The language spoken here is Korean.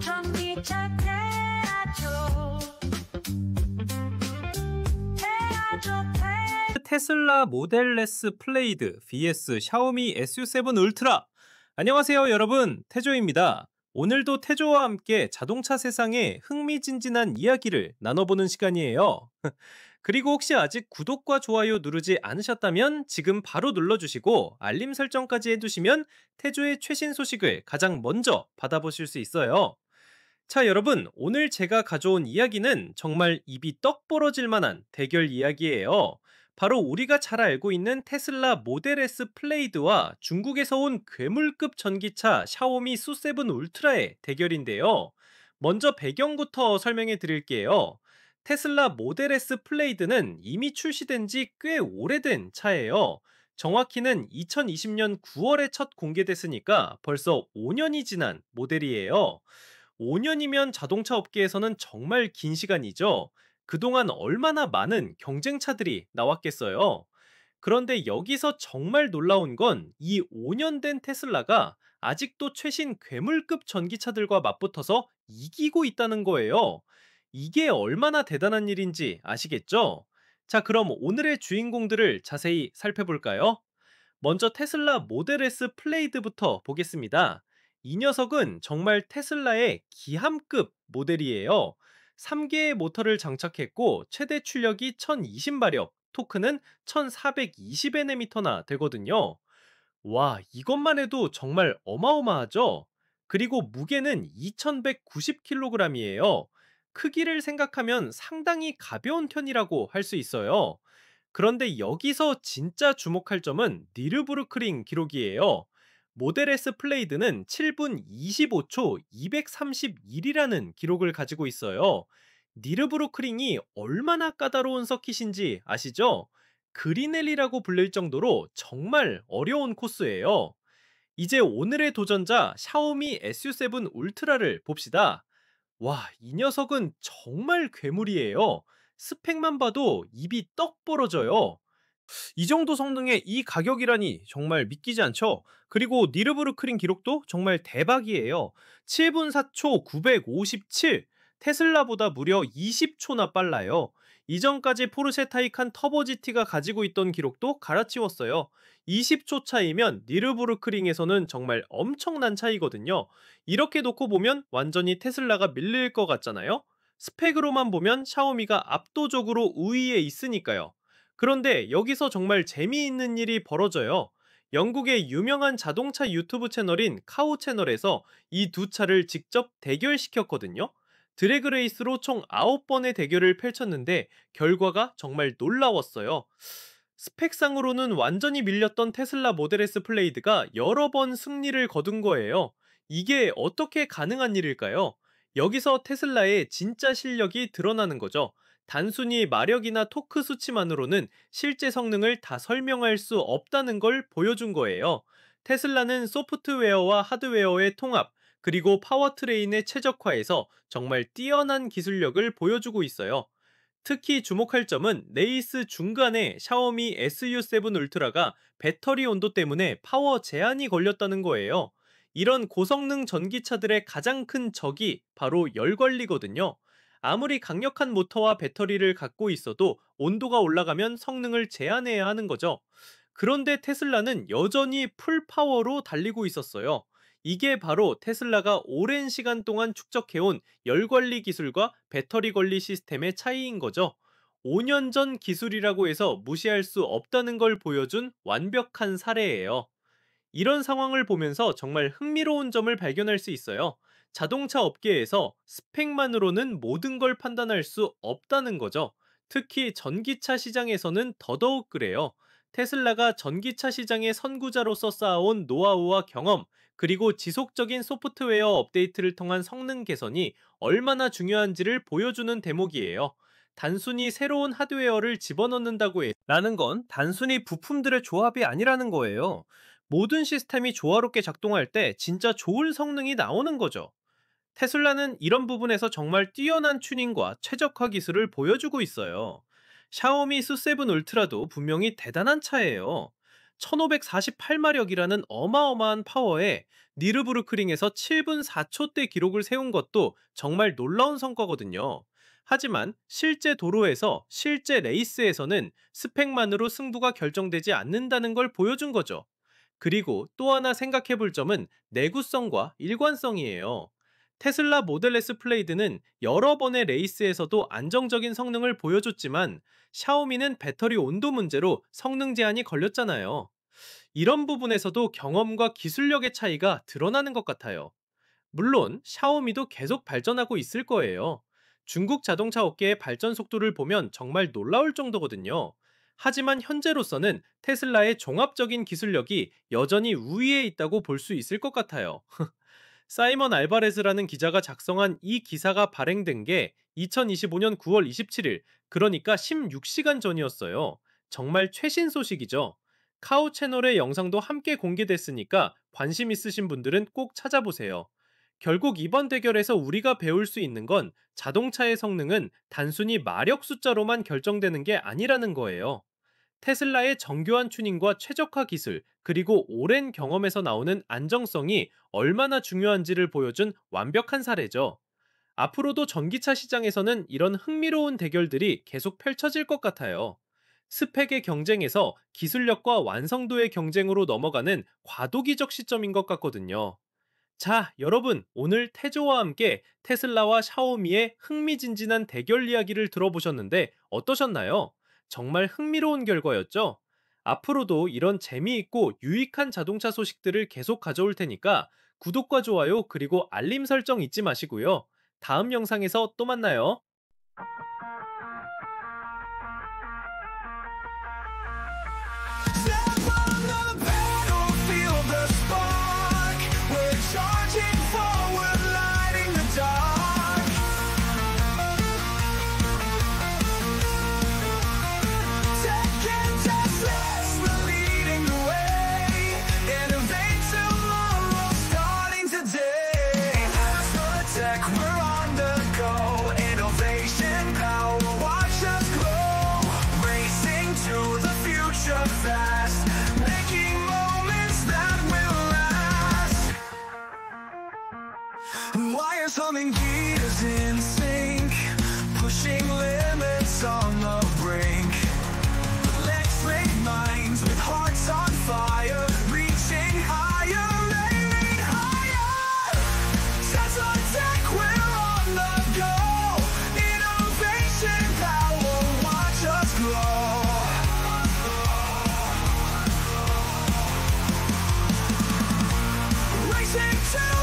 전기차 태아조 테슬라 모델 S 플레이드 vs 샤오미 SU7 울트라. 안녕하세요 여러분, 태조입니다. 오늘도 태조와 함께 자동차 세상의 흥미진진한 이야기를 나눠보는 시간이에요. 그리고 혹시 아직 구독과 좋아요 누르지 않으셨다면 지금 바로 눌러주시고 알림 설정까지 해두시면 태조의 최신 소식을 가장 먼저 받아보실 수 있어요. 자, 여러분, 오늘 제가 가져온 이야기는 정말 입이 떡 벌어질 만한 대결 이야기예요. 바로 우리가 잘 알고 있는 테슬라 모델 S 플레이드와 중국에서 온 괴물급 전기차 샤오미 수7 울트라의 대결인데요. 먼저 배경부터 설명해 드릴게요. 테슬라 모델 S 플레이드는 이미 출시된 지 꽤 오래된 차예요. 정확히는 2020년 9월에 첫 공개됐으니까 벌써 5년이 지난 모델이에요. 5년이면 자동차 업계에서는 정말 긴 시간이죠. 그동안 얼마나 많은 경쟁차들이 나왔겠어요. 그런데 여기서 정말 놀라운 건 이 5년 된 테슬라가 아직도 최신 괴물급 전기차들과 맞붙어서 이기고 있다는 거예요. 이게 얼마나 대단한 일인지 아시겠죠? 자, 그럼 오늘의 주인공들을 자세히 살펴볼까요? 먼저 테슬라 모델 S 플레이드부터 보겠습니다. 이 녀석은 정말 테슬라의 기함급 모델이에요. 3개의 모터를 장착했고 최대 출력이 1020마력, 토크는 1420Nm나 되거든요. 와, 이것만 해도 정말 어마어마하죠? 그리고 무게는 2190kg이에요. 크기를 생각하면 상당히 가벼운 편이라고 할 수 있어요. 그런데 여기서 진짜 주목할 점은 니르부르크링 기록이에요. 모델 S 플레이드는 7분 25초 231이라는 기록을 가지고 있어요. 니르부르크링이 얼마나 까다로운 서킷인지 아시죠? 그린엘리라고 불릴 정도로 정말 어려운 코스예요. 이제 오늘의 도전자 샤오미 SU7 울트라를 봅시다. 와, 이 녀석은 정말 괴물이에요. 스펙만 봐도 입이 떡 벌어져요. 이 정도 성능에 이 가격이라니 정말 믿기지 않죠? 그리고 니르부르크링 기록도 정말 대박이에요. 7분 4초 957, 테슬라보다 무려 20초나 빨라요. 이전까지 포르쉐 타이칸 터보 GT가 가지고 있던 기록도 갈아치웠어요. 20초 차이면 니르부르크링에서는 정말 엄청난 차이거든요. 이렇게 놓고 보면 완전히 테슬라가 밀릴 것 같잖아요? 스펙으로만 보면 샤오미가 압도적으로 우위에 있으니까요. 그런데 여기서 정말 재미있는 일이 벌어져요. 영국의 유명한 자동차 유튜브 채널인 카오 채널에서 이 두 차를 직접 대결시켰거든요. 드래그레이스로 총 9번의 대결을 펼쳤는데 결과가 정말 놀라웠어요. 스펙상으로는 완전히 밀렸던 테슬라 모델 S 플레이드가 여러 번 승리를 거둔 거예요. 이게 어떻게 가능한 일일까요? 여기서 테슬라의 진짜 실력이 드러나는 거죠. 단순히 마력이나 토크 수치만으로는 실제 성능을 다 설명할 수 없다는 걸 보여준 거예요. 테슬라는 소프트웨어와 하드웨어의 통합, 그리고 파워트레인의 최적화에서 정말 뛰어난 기술력을 보여주고 있어요. 특히 주목할 점은 레이스 중간에 샤오미 SU7 울트라가 배터리 온도 때문에 파워 제한이 걸렸다는 거예요. 이런 고성능 전기차들의 가장 큰 적이 바로 열 관리거든요. 아무리 강력한 모터와 배터리를 갖고 있어도 온도가 올라가면 성능을 제한해야 하는 거죠. 그런데 테슬라는 여전히 풀파워로 달리고 있었어요. 이게 바로 테슬라가 오랜 시간 동안 축적해온 열관리 기술과 배터리 관리 시스템의 차이인 거죠. 5년 전 기술이라고 해서 무시할 수 없다는 걸 보여준 완벽한 사례예요. 이런 상황을 보면서 정말 흥미로운 점을 발견할 수 있어요. 자동차 업계에서 스펙만으로는 모든 걸 판단할 수 없다는 거죠. 특히 전기차 시장에서는 더더욱 그래요. 테슬라가 전기차 시장의 선구자로서 쌓아온 노하우와 경험, 그리고 지속적인 소프트웨어 업데이트를 통한 성능 개선이 얼마나 중요한지를 보여주는 대목이에요. 단순히 새로운 하드웨어를 집어넣는다고 라는 건 단순히 부품들의 조합이 아니라는 거예요. 모든 시스템이 조화롭게 작동할 때 진짜 좋은 성능이 나오는 거죠. 테슬라는 이런 부분에서 정말 뛰어난 튜닝과 최적화 기술을 보여주고 있어요. 샤오미 수7 울트라도 분명히 대단한 차예요. 1548마력이라는 어마어마한 파워에 니르부르크링에서 7분 4초대 기록을 세운 것도 정말 놀라운 성과거든요. 하지만 실제 도로에서 실제 레이스에서는 스펙만으로 승부가 결정되지 않는다는 걸 보여준 거죠. 그리고 또 하나 생각해 볼 점은 내구성과 일관성이에요. 테슬라 모델 S 플레이드는 여러 번의 레이스에서도 안정적인 성능을 보여줬지만 샤오미는 배터리 온도 문제로 성능 제한이 걸렸잖아요. 이런 부분에서도 경험과 기술력의 차이가 드러나는 것 같아요. 물론 샤오미도 계속 발전하고 있을 거예요. 중국 자동차 업계의 발전 속도를 보면 정말 놀라울 정도거든요. 하지만 현재로서는 테슬라의 종합적인 기술력이 여전히 우위에 있다고 볼 수 있을 것 같아요. 사이먼 알바레즈라는 기자가 작성한 이 기사가 발행된 게 2025년 9월 27일, 그러니까 16시간 전이었어요. 정말 최신 소식이죠. 카오 채널의 영상도 함께 공개됐으니까 관심 있으신 분들은 꼭 찾아보세요. 결국 이번 대결에서 우리가 배울 수 있는 건 자동차의 성능은 단순히 마력 숫자로만 결정되는 게 아니라는 거예요. 테슬라의 정교한 튜닝과 최적화 기술, 그리고 오랜 경험에서 나오는 안정성이 얼마나 중요한지를 보여준 완벽한 사례죠. 앞으로도 전기차 시장에서는 이런 흥미로운 대결들이 계속 펼쳐질 것 같아요. 스펙의 경쟁에서 기술력과 완성도의 경쟁으로 넘어가는 과도기적 시점인 것 같거든요. 자, 여러분, 오늘 태조와 함께 테슬라와 샤오미의 흥미진진한 대결 이야기를 들어보셨는데 어떠셨나요? 정말 흥미로운 결과였죠? 앞으로도 이런 재미있고 유익한 자동차 소식들을 계속 가져올 테니까 구독과 좋아요 그리고 알림 설정 잊지 마시고요. 다음 영상에서 또 만나요. Step on the battlefield, the spark. We're charging forward, lighting the dark. Tech and Teslas, we're leading the way. Innovate tomorrow, starting today. Tesla Tech, we're on the go. Innovation, power, watch us grow. Racing to the future fast, making moments that will last. Wires humming, gears in sync, pushing limits on the brink. Let's make minds with hearts on fire, reaching higher, aiming higher. Tesla Tech, we're on the go. Innovation, power, watch us grow. Racing to